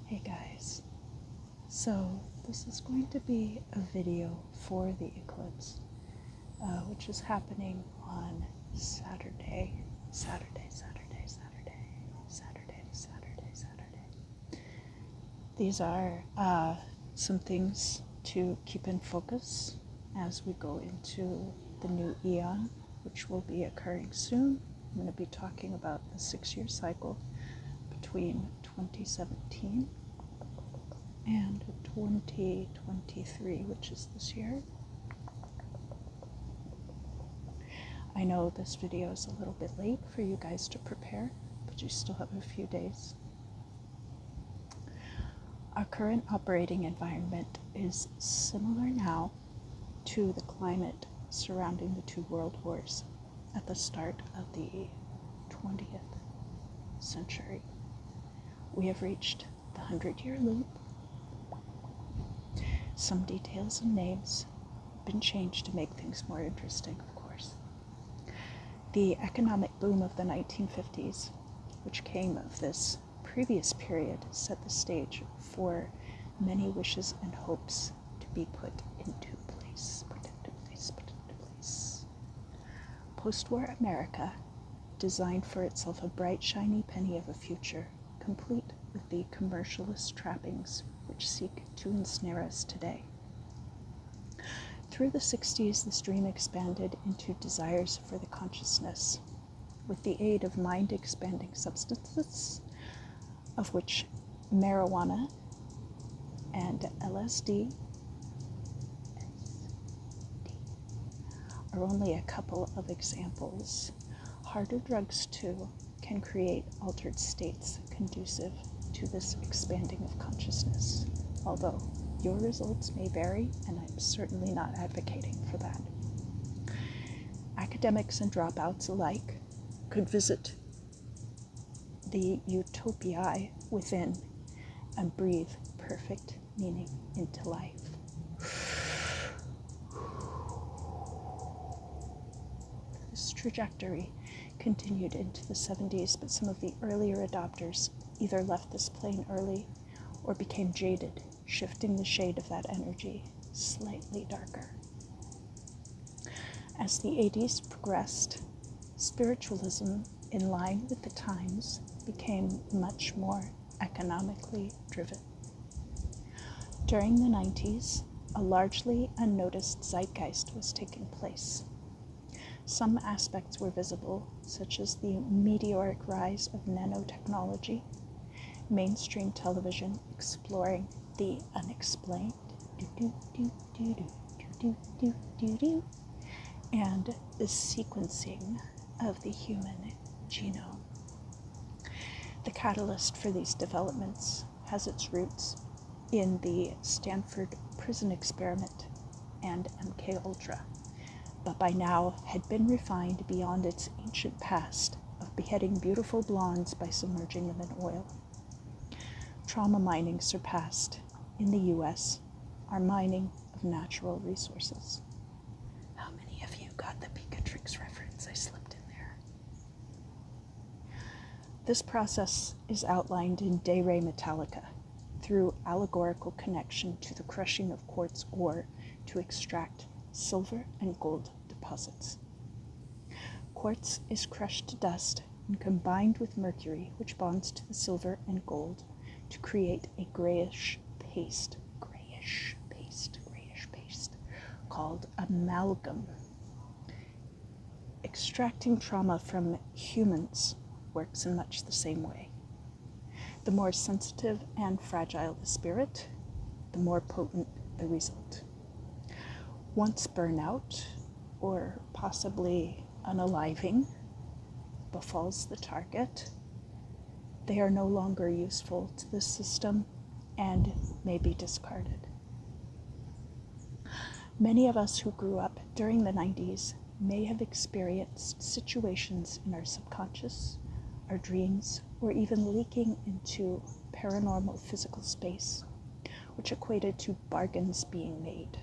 Hey guys, so this is going to be a video for the eclipse, which is happening on Saturday. These are some things to keep in focus as we go into the new eon, which will be occurring soon. I'm going to be talking about the 6-year cycle between 2017 and 2023, which is this year. I know this video is a little bit late for you guys to prepare, but you still have a few days. Our current operating environment is similar now to the climate surrounding the two world wars at the start of the 20th century. We have reached the 100-year loop. Some details and names have been changed to make things more interesting, of course. The economic boom of the 1950s, which came of this previous period, set the stage for many wishes and hopes to be put into place. Post-war America designed for itself a bright, shiny penny of a future, complete with the commercialist trappings which seek to ensnare us today. Through the 60s, this dream expanded into desires for the consciousness, with the aid of mind-expanding substances, of which marijuana and LSD are only a couple of examples. Harder drugs, too, can create altered states conducive to this expanding of consciousness, although your results may vary, and I'm certainly not advocating for that. Academics and dropouts alike could visit the utopia within and breathe perfect meaning into life. This trajectory continued into the 70s, but some of the earlier adopters either left this plane early or became jaded, shifting the shade of that energy slightly darker. As the 80s progressed, spiritualism, in line with the times, became much more economically driven. During the 90s, a largely unnoticed zeitgeist was taking place. Some aspects were visible, such as the meteoric rise of nanotechnology, mainstream television exploring the unexplained, and the sequencing of the human genome. The catalyst for these developments has its roots in the Stanford prison experiment and MKUltra, but by now had been refined beyond its ancient past of beheading beautiful blondes by submerging them in oil. Trauma mining surpassed, in the US, our mining of natural resources. How many of you got the Picatrix reference I slipped in there? This process is outlined in De Re Metallica through allegorical connection to the crushing of quartz ore to extract silver and gold deposits. Quartz is crushed to dust and combined with mercury, which bonds to the silver and gold to create a grayish paste called amalgam. Extracting trauma from humans works in much the same way. The more sensitive and fragile the spirit, the more potent the result. Once burnout, or possibly unaliving, befalls the target, they are no longer useful to the system and may be discarded. Many of us who grew up during the 90s may have experienced situations in our subconscious, our dreams, or even leaking into paranormal physical space, which equated to bargains being made.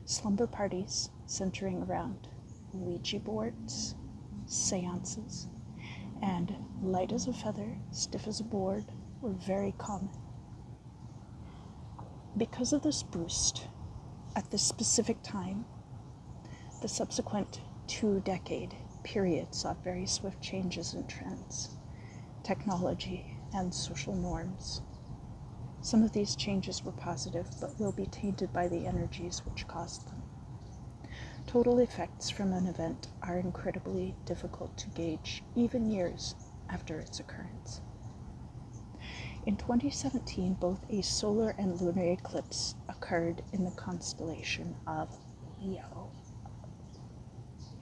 Slumber parties centering around Ouija boards, seances, and light as a feather, stiff as a board, were very common. Because of this boost, at this specific time, the subsequent 2-decade period saw very swift changes in trends, technology, and social norms. Some of these changes were positive, but will be tainted by the energies which caused them. Total effects from an event are incredibly difficult to gauge, even years after its occurrence. In 2017, both a solar and lunar eclipse occurred in the constellation of Leo,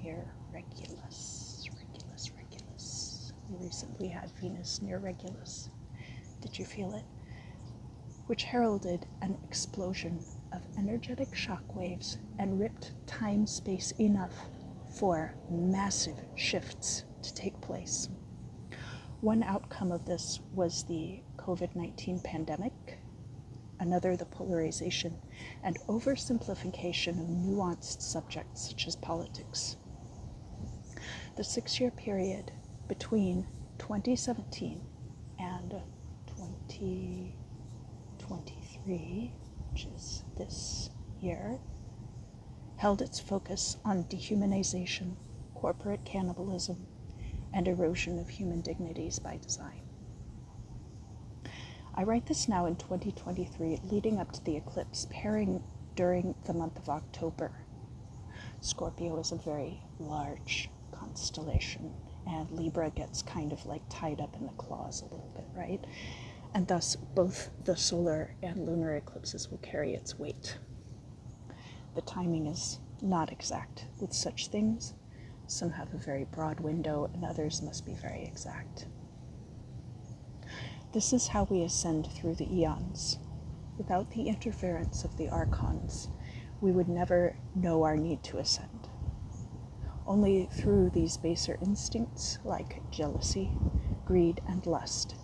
near Regulus. We recently had Venus near Regulus. Did you feel it? Which heralded an explosion of energetic shock waves and ripped time-space enough for massive shifts to take place. One outcome of this was the COVID-19 pandemic, another the polarization and oversimplification of nuanced subjects such as politics. The 6-year period between 2017 and 2023, which is this year, held its focus on dehumanization, corporate cannibalism, and erosion of human dignities by design. I write this now in 2023, leading up to the eclipse, pairing during the month of October. Scorpio is a very large constellation, and Libra gets kind of like tied up in the claws a little bit, right? And thus, both the solar and lunar eclipses will carry its weight. The timing is not exact with such things. Some have a very broad window, and others must be very exact. This is how we ascend through the eons. Without the interference of the archons, we would never know our need to ascend. Only through these baser instincts, like jealousy, greed, and lust,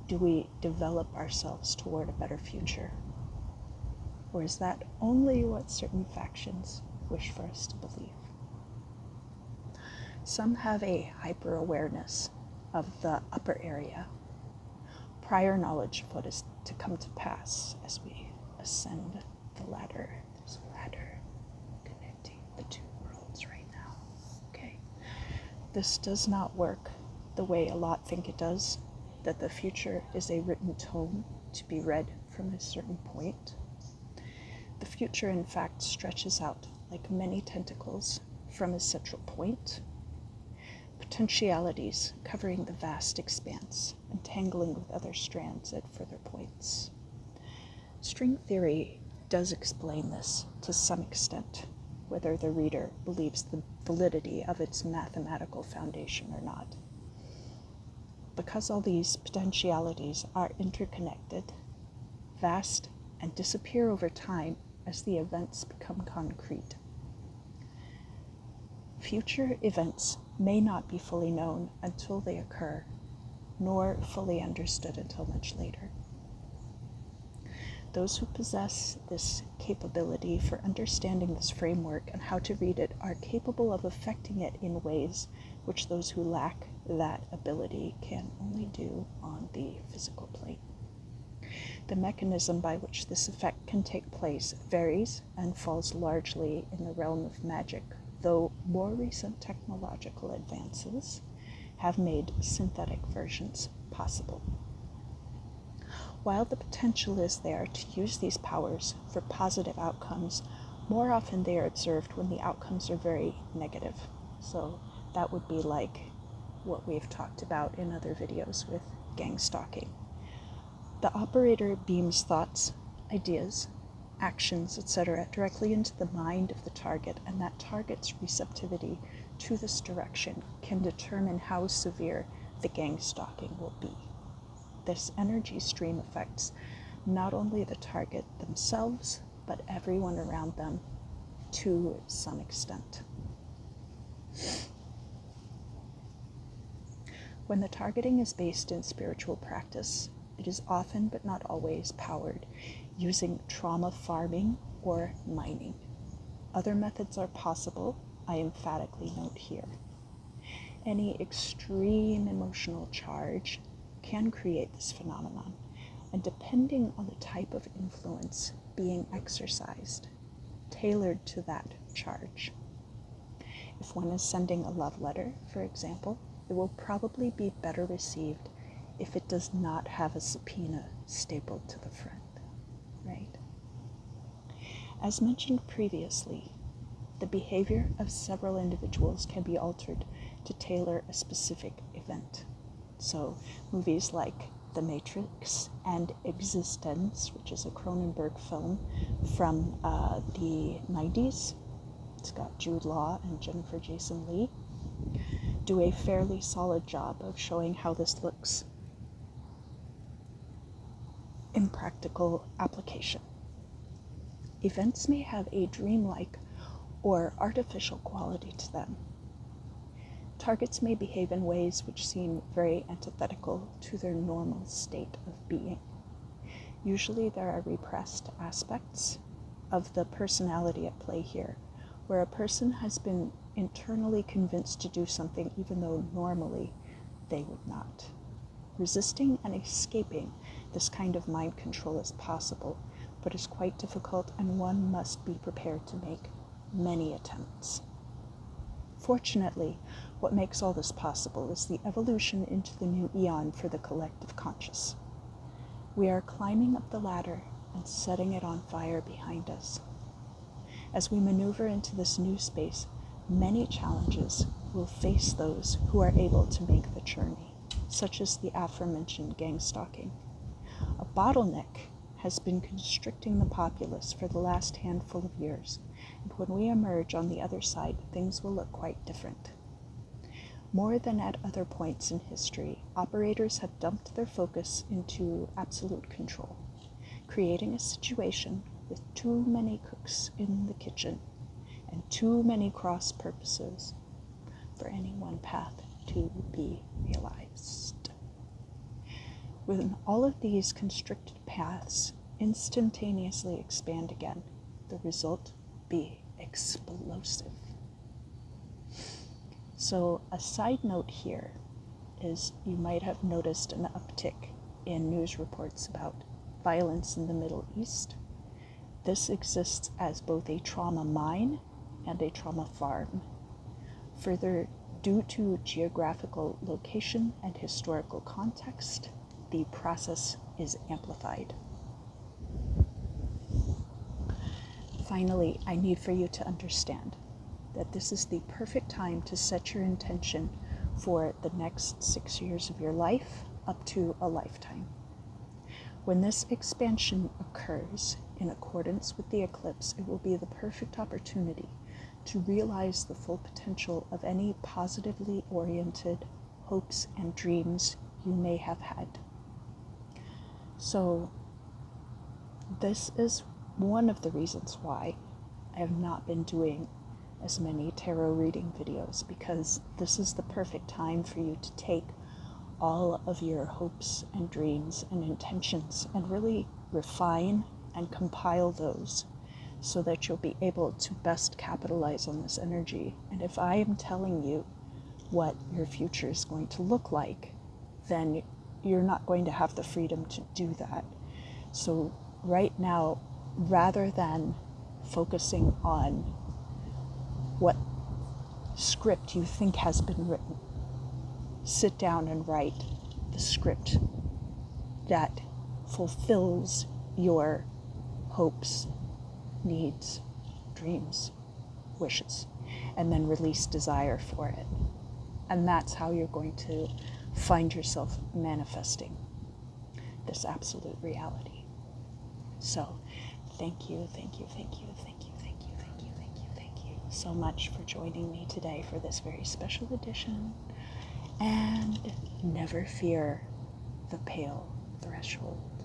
do we develop ourselves toward a better future. Or is that only what certain factions wish for us to believe? Some have a hyper-awareness of the upper area, prior knowledge of what is to come to pass as we ascend the ladder. There's a ladder connecting the two worlds right now. Okay. This does not work the way a lot think it does, that the future is a written tome to be read from a certain point. The future, in fact, stretches out like many tentacles from a central point, potentialities covering the vast expanse, entangling with other strands at further points. String theory does explain this to some extent, whether the reader believes the validity of its mathematical foundation or not. Because all these potentialities are interconnected, vast, and disappear over time as the events become concrete. Future events may not be fully known until they occur, nor fully understood until much later. Those who possess this capability for understanding this framework and how to read it are capable of affecting it in ways which those who lack that ability can only do on the physical plane. The mechanism by which this effect can take place varies and falls largely in the realm of magic, though more recent technological advances have made synthetic versions possible. While the potential is there to use these powers for positive outcomes, more often they are observed when the outcomes are very negative. So that would be like what we've talked about in other videos with gang stalking. The operator beams thoughts, ideas, actions, etc. directly into the mind of the target, and that target's receptivity to this direction can determine how severe the gang stalking will be. This energy stream affects not only the target themselves, but everyone around them to some extent. When the targeting is based in spiritual practice, it is often, but not always, powered using trauma farming or mining. Other methods are possible, I emphatically note here. Any extreme emotional charge can create this phenomenon, and depending on the type of influence being exercised, tailored to that charge. If one is sending a love letter, for example, it will probably be better received if it does not have a subpoena stapled to the front, right? As mentioned previously, the behavior of several individuals can be altered to tailor a specific event. So movies like The Matrix and Existence, which is a Cronenberg film from the 90s, it's got Jude Law and Jennifer Jason Leigh, do a fairly solid job of showing how this looks in practical application. Events may have a dreamlike or artificial quality to them. Targets may behave in ways which seem very antithetical to their normal state of being. Usually there are repressed aspects of the personality at play here, where a person has been internally convinced to do something even though normally they would not. Resisting and escaping this kind of mind control is possible, but is quite difficult, and one must be prepared to make many attempts. Fortunately, what makes all this possible is the evolution into the new eon for the collective conscious. We are climbing up the ladder and setting it on fire behind us. As we maneuver into this new space, many challenges will face those who are able to make the journey, such as the aforementioned gang stalking. A bottleneck has been constricting the populace for the last handful of years, and when we emerge on the other side, things will look quite different. More than at other points in history, operators have dumped their focus into absolute control, creating a situation with too many cooks in the kitchen and too many cross purposes for any one path to be realized. When all of these constricted paths instantaneously expand again, the result be explosive. So a side note here is you might have noticed an uptick in news reports about violence in the Middle East. This exists as both a trauma mine and a trauma farm. Further, due to geographical location and historical context, the process is amplified. Finally, I need for you to understand that this is the perfect time to set your intention for the next 6 years of your life up to a lifetime. When this expansion occurs in accordance with the eclipse, it will be the perfect opportunity to realize the full potential of any positively oriented hopes and dreams you may have had. So this is one of the reasons why I have not been doing as many tarot reading videos, because this is the perfect time for you to take all of your hopes and dreams and intentions and really refine and compile those so that you'll be able to best capitalize on this energy. And if I am telling you what your future is going to look like, then you're not going to have the freedom to do that. So right now, rather than focusing on what script you think has been written, sit down and write the script that fulfills your hopes, needs, dreams, wishes, and then release desire for it. And that's how you're going to find yourself manifesting this absolute reality. So thank you so much for joining me today for this very special edition. And never fear the pale threshold.